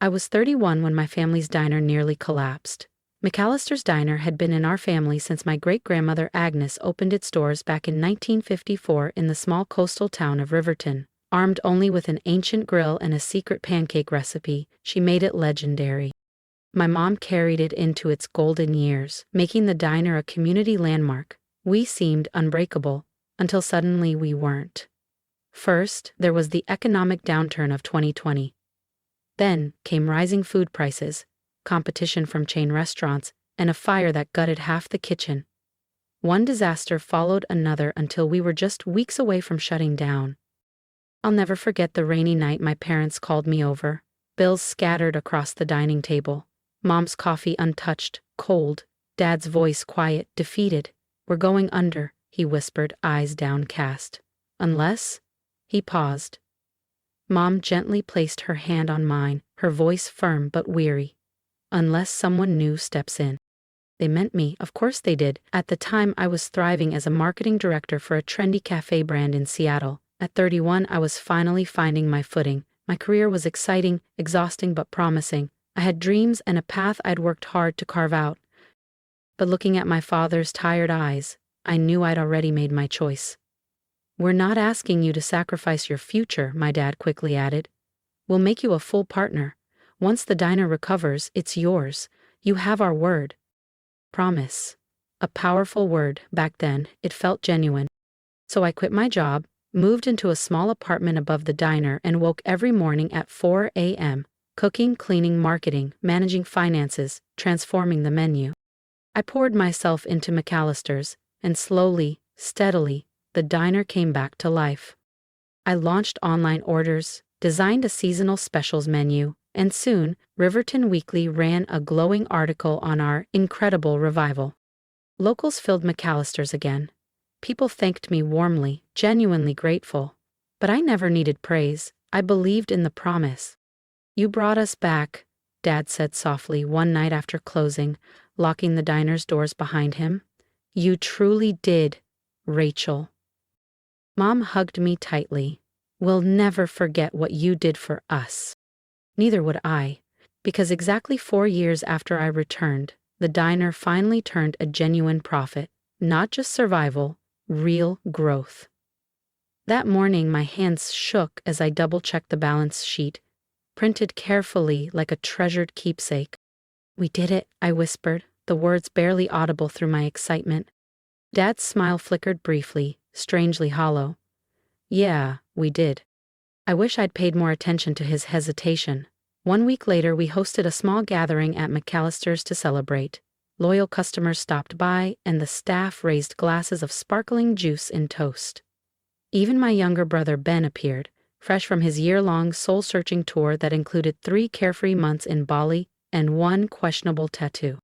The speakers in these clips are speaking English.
I was 31 when my family's diner nearly collapsed. McAllister's Diner had been in our family since my great-grandmother Agnes opened its doors back in 1954 in the small coastal town of Riverton. Armed only with an ancient grill and a secret pancake recipe, she made it legendary. My mom carried it into its golden years, making the diner a community landmark. We seemed unbreakable, until suddenly we weren't. First, there was the economic downturn of 2020. Then came rising food prices, competition from chain restaurants, and a fire that gutted half the kitchen. One disaster followed another until we were just weeks away from shutting down. I'll never forget the rainy night my parents called me over, bills scattered across the dining table, Mom's coffee untouched, cold, Dad's voice quiet, defeated. "We're going under," he whispered, eyes downcast. "Unless?" He paused. Mom gently placed her hand on mine, her voice firm but weary. "Unless someone new steps in." They meant me, of course they did. At the time I was thriving as a marketing director for a trendy cafe brand in Seattle. At 31 I was finally finding my footing. My career was exciting, exhausting but promising. I had dreams and a path I'd worked hard to carve out. But looking at my father's tired eyes, I knew I'd already made my choice. "We're not asking you to sacrifice your future," my dad quickly added. "We'll make you a full partner. Once the diner recovers, it's yours. You have our word." Promise. A powerful word. Back then, it felt genuine. So I quit my job, moved into a small apartment above the diner, and woke every morning at 4 a.m., cooking, cleaning, marketing, managing finances, transforming the menu. I poured myself into McAllister's, and slowly, steadily, the diner came back to life. I launched online orders, designed a seasonal specials menu, and soon, Riverton Weekly ran a glowing article on our incredible revival. Locals filled McAllister's again. People thanked me warmly, genuinely grateful. But I never needed praise. I believed in the promise. "You brought us back," Dad said softly one night after closing, locking the diner's doors behind him. "You truly did, Rachel." Mom hugged me tightly. "We'll never forget what you did for us." Neither would I, because exactly 4 years after I returned, the diner finally turned a genuine profit, not just survival, real growth. That morning my hands shook as I double-checked the balance sheet, printed carefully like a treasured keepsake. "We did it," I whispered, the words barely audible through my excitement. Dad's smile flickered briefly, strangely hollow. "Yeah, we did." I wish I'd paid more attention to his hesitation. 1 week later we hosted a small gathering at McAllister's to celebrate. Loyal customers stopped by, and the staff raised glasses of sparkling juice in toast. Even my younger brother Ben appeared, fresh from his year-long soul-searching tour that included 3 carefree months in Bali and 1 questionable tattoo.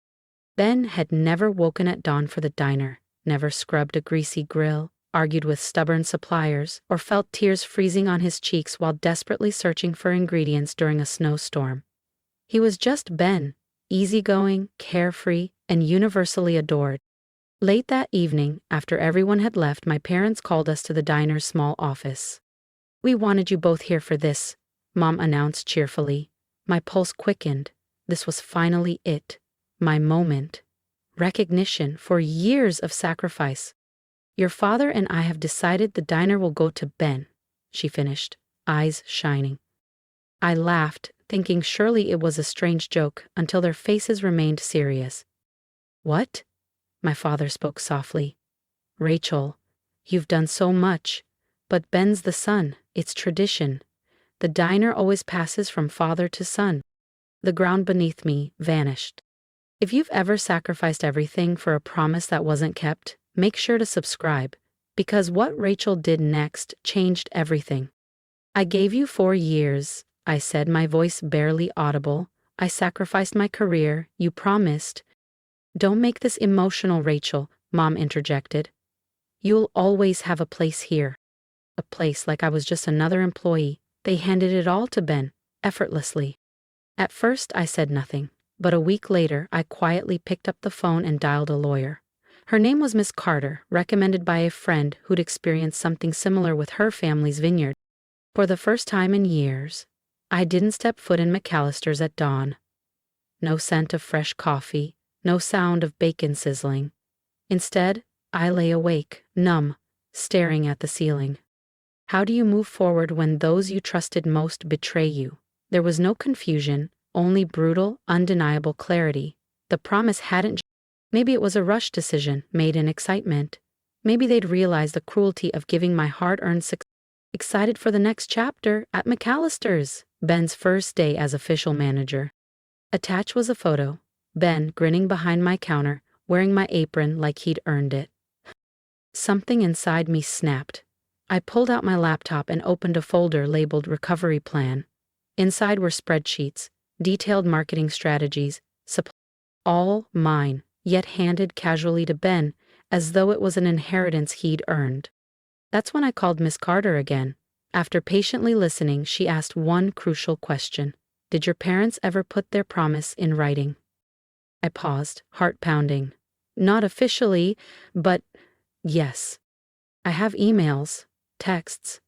Ben had never woken at dawn for the diner, never scrubbed a greasy grill, argued with stubborn suppliers, or felt tears freezing on his cheeks while desperately searching for ingredients during a snowstorm. He was just Ben, easygoing, carefree, and universally adored. Late that evening, after everyone had left, my parents called us to the diner's small office. "We wanted you both here for this," Mom announced cheerfully. My pulse quickened. This was finally it. My moment. Recognition for years of sacrifice. "Your father and I have decided the diner will go to Ben," she finished, eyes shining. I laughed, thinking surely it was a strange joke, until their faces remained serious. "What?" My father spoke softly. "Rachel, you've done so much, but Ben's the son. It's tradition. The diner always passes from father to son." The ground beneath me vanished. If you've ever sacrificed everything for a promise that wasn't kept, make sure to subscribe, because what Rachel did next changed everything. "I gave you 4 years," I said, my voice barely audible. "I sacrificed my career, you promised." "Don't make this emotional, Rachel," Mom interjected. "You'll always have a place here." A place like I was just another employee. They handed it all to Ben, effortlessly. At first I said nothing, but a week later I quietly picked up the phone and dialed a lawyer. Her name was Miss Carter, recommended by a friend who'd experienced something similar with her family's vineyard. For the first time in years, I didn't step foot in McAllister's at dawn. No scent of fresh coffee, no sound of bacon sizzling. Instead, I lay awake, numb, staring at the ceiling. How do you move forward when those you trusted most betray you? There was no confusion, only brutal, undeniable clarity. The promise hadn't. Maybe it was a rushed decision, made in excitement. Maybe they'd realized the cruelty of giving my hard-earned success. Excited for the next chapter at McAllister's, Ben's first day as official manager. Attached was a photo, Ben grinning behind my counter, wearing my apron like he'd earned it. Something inside me snapped. I pulled out my laptop and opened a folder labeled Recovery Plan. Inside were spreadsheets, detailed marketing strategies, all mine, yet handed casually to Ben, as though it was an inheritance he'd earned. That's when I called Miss Carter again. After patiently listening, she asked one crucial question. Did your parents ever put their promise in writing? I paused, heart pounding. Not officially, but yes. I have emails, texts.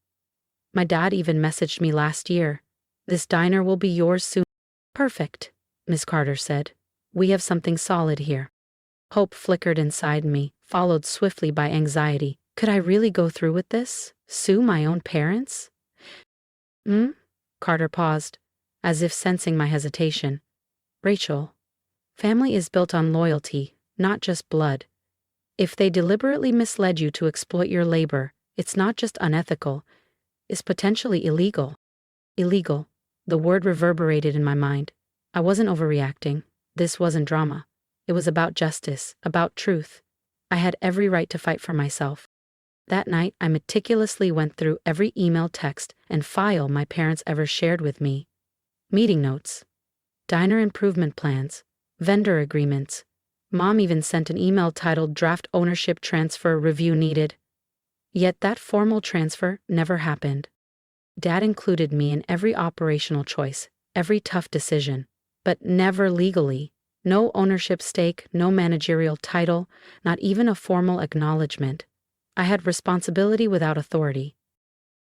My dad even messaged me last year. This diner will be yours soon. Perfect, Miss Carter said. We have something solid here. Hope flickered inside me, followed swiftly by anxiety. Could I really go through with this? Sue my own parents? Carter paused, as if sensing my hesitation. Rachel, family is built on loyalty, not just blood. If they deliberately misled you to exploit your labor, it's not just unethical, it's potentially illegal. Illegal. The word reverberated in my mind. I wasn't overreacting. This wasn't drama. It was about justice, about truth. I had every right to fight for myself. That night, I meticulously went through every email, text, and file my parents ever shared with me. Meeting notes, diner improvement plans, vendor agreements. Mom even sent an email titled Draft Ownership Transfer Review Needed. Yet that formal transfer never happened. Dad included me in every operational choice, every tough decision, but never legally. No ownership stake, no managerial title, not even a formal acknowledgement. I had responsibility without authority.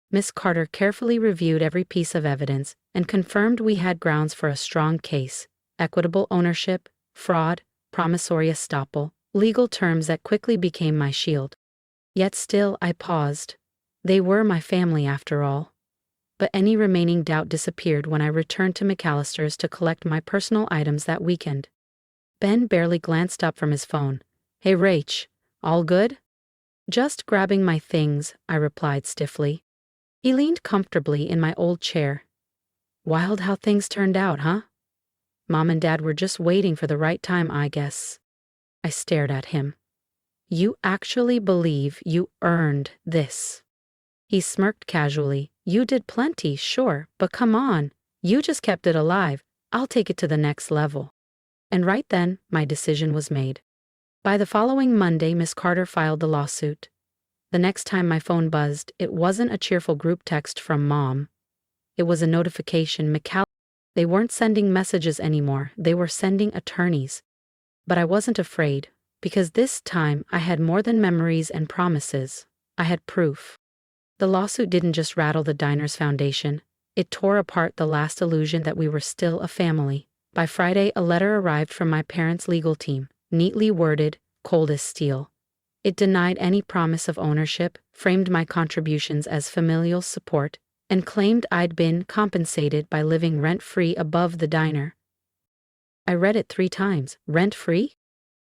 Miss Carter carefully reviewed every piece of evidence and confirmed we had grounds for a strong case: equitable ownership, fraud, promissory estoppel, legal terms that quickly became my shield. Yet still I paused. They were my family after all. But any remaining doubt disappeared when I returned to McAllister's to collect my personal items that weekend. Ben barely glanced up from his phone. Hey Rach, all good? Just grabbing my things, I replied stiffly. He leaned comfortably in my old chair. Wild how things turned out, huh? Mom and Dad were just waiting for the right time, I guess. I stared at him. You actually believe you earned this? He smirked casually. You did plenty, sure, but come on. You just kept it alive. I'll take it to the next level. And right then, my decision was made. By the following Monday, Miss Carter filed the lawsuit. The next time my phone buzzed, it wasn't a cheerful group text from Mom. It was a notification. They weren't sending messages anymore, they were sending attorneys. But I wasn't afraid, because this time I had more than memories and promises. I had proof. The lawsuit didn't just rattle the diner's foundation, it tore apart the last illusion that we were still a family. By Friday, a letter arrived from my parents' legal team, neatly worded, cold as steel. It denied any promise of ownership, framed my contributions as familial support, and claimed I'd been compensated by living rent-free above the diner. I read it 3 times. Rent-free?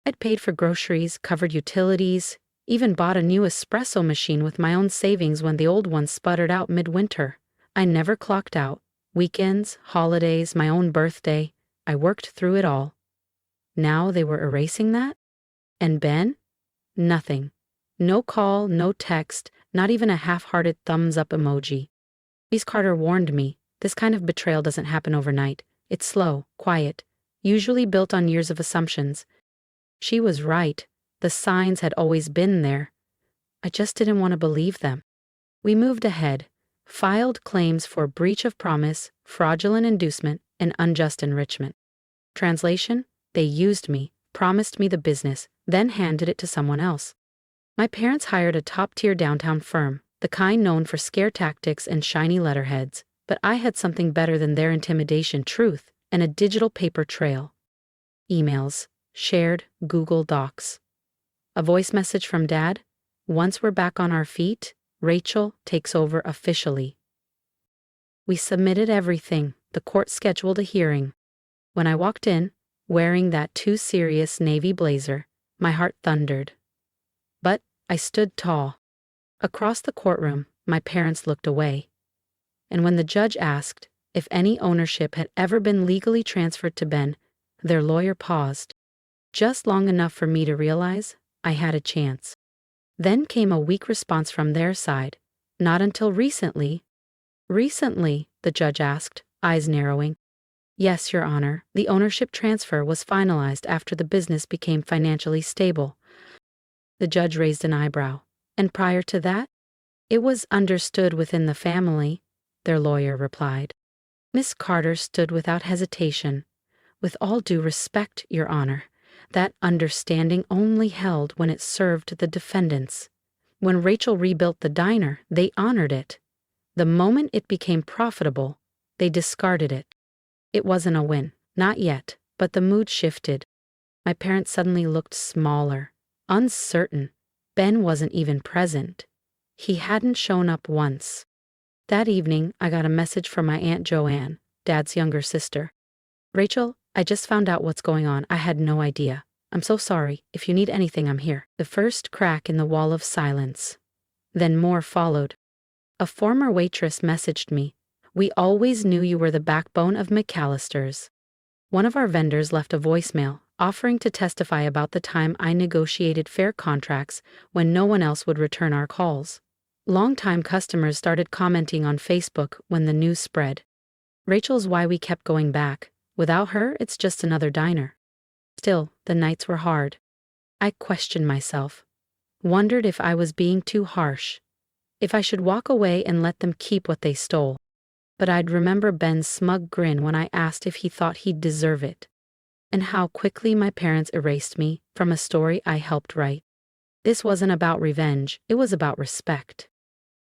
I'd paid for groceries, covered utilities, even bought a new espresso machine with my own savings when the old one sputtered out midwinter. I never clocked out. Weekends, holidays, my own birthday. I worked through it all. Now they were erasing that? And Ben? Nothing. No call, no text, not even a half-hearted thumbs-up emoji. Miss Carter warned me, this kind of betrayal doesn't happen overnight. It's slow, quiet, usually built on years of assumptions. She was right. The signs had always been there. I just didn't want to believe them. We moved ahead, filed claims for breach of promise, fraudulent inducement, and unjust enrichment. Translation? They used me, promised me the business, then handed it to someone else. My parents hired a top-tier downtown firm, the kind known for scare tactics and shiny letterheads. But I had something better than their intimidation: truth and a digital paper trail. Emails, shared Google Docs. A voice message from Dad: "Once we're back on our feet, Rachel takes over officially." We submitted everything. The court scheduled a hearing. When I walked in, wearing that too serious navy blazer, my heart thundered. But I stood tall. Across the courtroom, my parents looked away. And when the judge asked if any ownership had ever been legally transferred to Ben, their lawyer paused, just long enough for me to realize I had a chance. Then came a weak response from their side. "Not until recently." "Recently?" the judge asked, eyes narrowing. "Yes, Your Honor, the ownership transfer was finalized after the business became financially stable." The judge raised an eyebrow. "And prior to that?" "It was understood within the family," their lawyer replied. Miss Carter stood without hesitation. "With all due respect, Your Honor, that understanding only held when it served the defendants. When Rachel rebuilt the diner, they honored it. The moment it became profitable, they discarded it. It wasn't a win, not yet, but the mood shifted." My parents suddenly looked smaller, uncertain. Ben wasn't even present. He hadn't shown up once. That evening, I got a message from my Aunt Joanne, Dad's younger sister. "Rachel, I just found out what's going on. I had no idea. I'm so sorry. If you need anything, I'm here." The first crack in the wall of silence. Then more followed. A former waitress messaged me. "We always knew you were the backbone of McAllister's." One of our vendors left a voicemail, offering to testify about the time I negotiated fair contracts when no one else would return our calls. Longtime customers started commenting on Facebook when the news spread. "Rachel's why we kept going back. Without her, it's just another diner." Still, the nights were hard. I questioned myself, wondered if I was being too harsh, if I should walk away and let them keep what they stole. But I'd remember Ben's smug grin when I asked if he thought he'd deserve it, and how quickly my parents erased me from a story I helped write. This wasn't about revenge, it was about respect.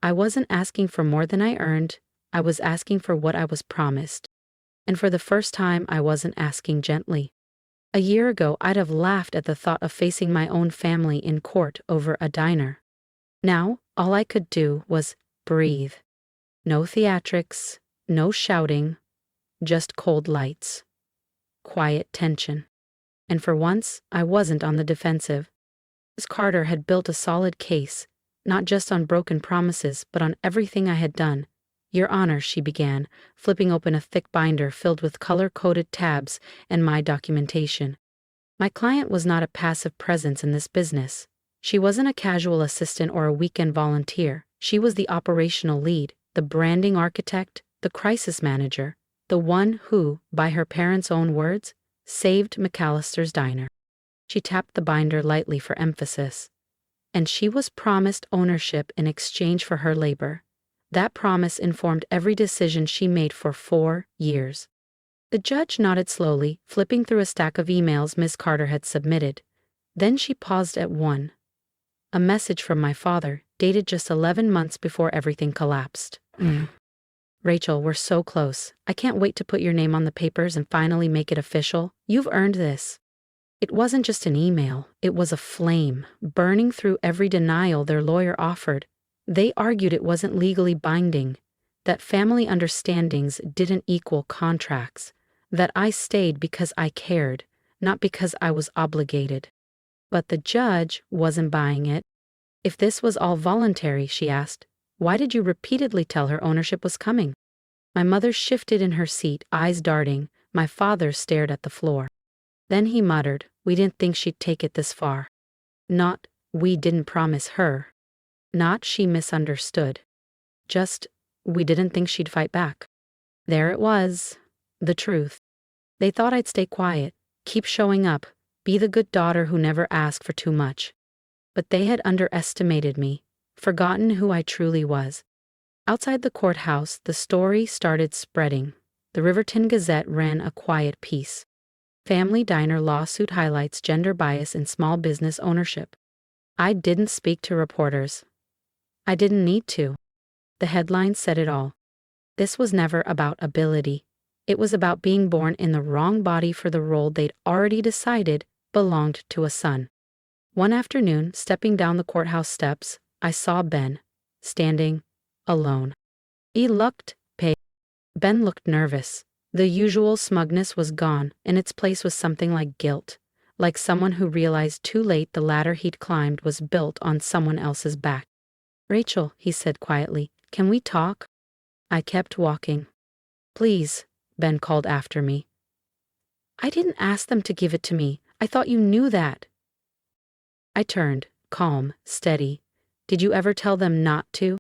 I wasn't asking for more than I earned, I was asking for what I was promised. And for the first time, I wasn't asking gently. A year ago, I'd have laughed at the thought of facing my own family in court over a diner. Now, all I could do was breathe. No theatrics, no shouting, just cold lights. Quiet tension. And for once, I wasn't on the defensive. Miss Carter had built a solid case, not just on broken promises, but on everything I had done. "Your Honor," she began, flipping open a thick binder filled with color-coded tabs and my documentation. My client was not a passive presence in this business. She wasn't a casual assistant or a weekend volunteer. She was the operational lead, the branding architect, the crisis manager, the one who, by her parents' own words, saved McAllister's diner. She tapped the binder lightly for emphasis. And she was promised ownership in exchange for her labor. That promise informed every decision she made for 4 years. The judge nodded slowly, flipping through a stack of emails Miss Carter had submitted. Then she paused at one. A message from my father, dated just 11 months before everything collapsed. "Rachel, we're so close. I can't wait to put your name on the papers and finally make it official. You've earned this." It wasn't just an email, it was a flame, burning through every denial their lawyer offered. They argued it wasn't legally binding, that family understandings didn't equal contracts, that I stayed because I cared, not because I was obligated. But the judge wasn't buying it. "If this was all voluntary," she asked, "why did you repeatedly tell her ownership was coming?" My mother shifted in her seat, eyes darting. My father stared at the floor. Then he muttered, "We didn't think she'd take it this far." Not, "We didn't promise her." Not, "She misunderstood." Just, "We didn't think she'd fight back." There it was, the truth. They thought I'd stay quiet, keep showing up, be the good daughter who never asked for too much. But they had underestimated me, forgotten who I truly was. Outside the courthouse, the story started spreading. The Riverton Gazette ran a quiet piece. "Family Diner Lawsuit Highlights Gender Bias in Small Business Ownership." I didn't speak to reporters. I didn't need to. The headline said it all. This was never about ability. It was about being born in the wrong body for the role they'd already decided belonged to a son. One afternoon, stepping down the courthouse steps, I saw Ben, standing alone. He looked pale. Ben looked nervous. The usual smugness was gone. In its place was something like guilt, like someone who realized too late the ladder he'd climbed was built on someone else's back. "Rachel," he said quietly, "can we talk?" I kept walking. "Please," Ben called after me. "I didn't ask them to give it to me. I thought you knew that." I turned, calm, steady. "Did you ever tell them not to?"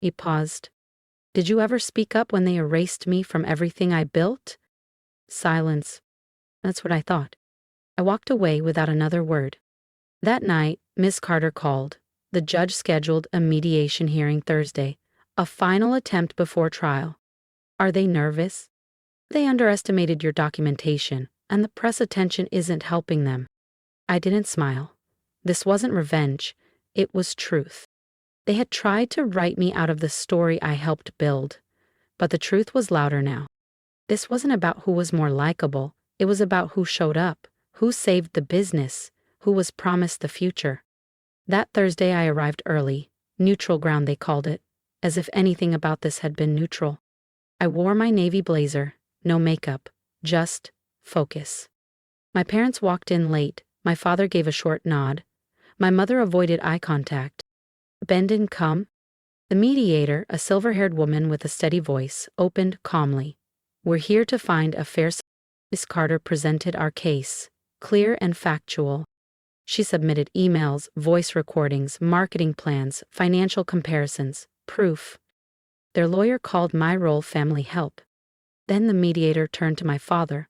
He paused. "Did you ever speak up when they erased me from everything I built?" Silence. That's what I thought. I walked away without another word. That night, Miss Carter called. The judge scheduled a mediation hearing Thursday, a final attempt before trial. "Are they nervous?" "They underestimated your documentation, and the press attention isn't helping them." I didn't smile. This wasn't revenge, it was truth. They had tried to write me out of the story I helped build, but the truth was louder now. This wasn't about who was more likable, it was about who showed up, who saved the business, who was promised the future. That Thursday I arrived early, neutral ground they called it, as if anything about this had been neutral. I wore my navy blazer, no makeup, just focus. My parents walked in late, my father gave a short nod. My mother avoided eye contact. Ben didn't come. The mediator, a silver-haired woman with a steady voice, opened calmly. "We're here to find a fair..." Miss Carter presented our case, clear and factual. She submitted emails, voice recordings, marketing plans, financial comparisons, proof. Their lawyer called my role family help. Then the mediator turned to my father.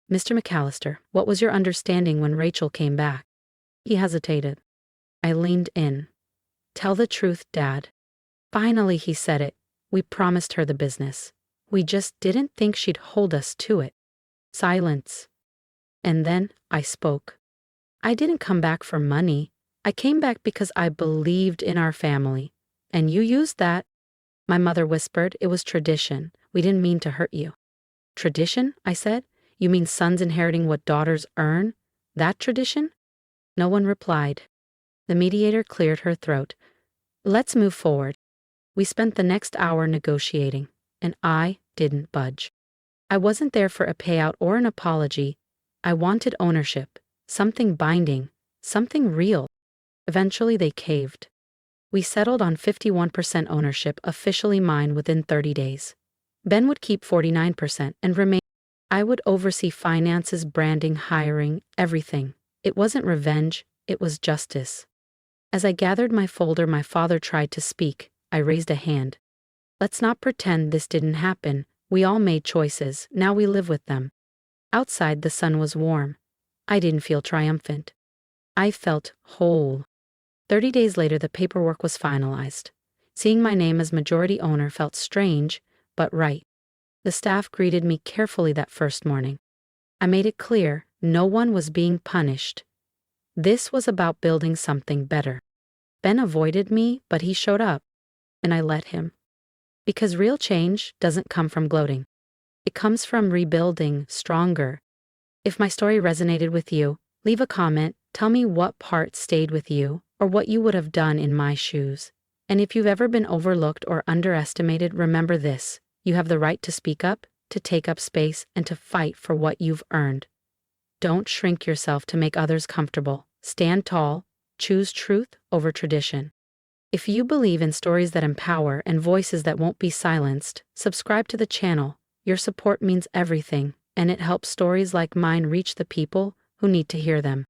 "Mr. McAllister, what was your understanding when Rachel came back?" He hesitated. I leaned in. "Tell the truth, Dad." Finally he said it. "We promised her the business. We just didn't think she'd hold us to it." Silence. And then I spoke. "I didn't come back for money. I came back because I believed in our family. And you used that." My mother whispered, "It was tradition. We didn't mean to hurt you." "Tradition?" I said. "You mean sons inheriting what daughters earn? That tradition?" No one replied. The mediator cleared her throat. "Let's move forward." We spent the next hour negotiating, and I didn't budge. I wasn't there for a payout or an apology. I wanted ownership, something binding, something real. Eventually they caved. We settled on 51% ownership, officially mine, within 30 days. Ben would keep 49% and remain. I would oversee finances, branding, hiring, everything. It wasn't revenge, it was justice. As I gathered my folder, my father tried to speak. I raised a hand. "Let's not pretend this didn't happen. We all made choices, now we live with them." Outside the sun was warm. I didn't feel triumphant. I felt whole. 30 days later the paperwork was finalized. Seeing my name as majority owner felt strange, but right. The staff greeted me carefully that first morning. I made it clear no one was being punished. This was about building something better. Ben avoided me, but he showed up, and I let him. Because real change doesn't come from gloating. It comes from rebuilding stronger. If my story resonated with you, leave a comment, tell me what part stayed with you, or what you would have done in my shoes. And if you've ever been overlooked or underestimated, remember this: you have the right to speak up, to take up space, and to fight for what you've earned. Don't shrink yourself to make others comfortable. Stand tall, choose truth over tradition. If you believe in stories that empower and voices that won't be silenced, subscribe to the channel. Your support means everything, and it helps stories like mine reach the people who need to hear them.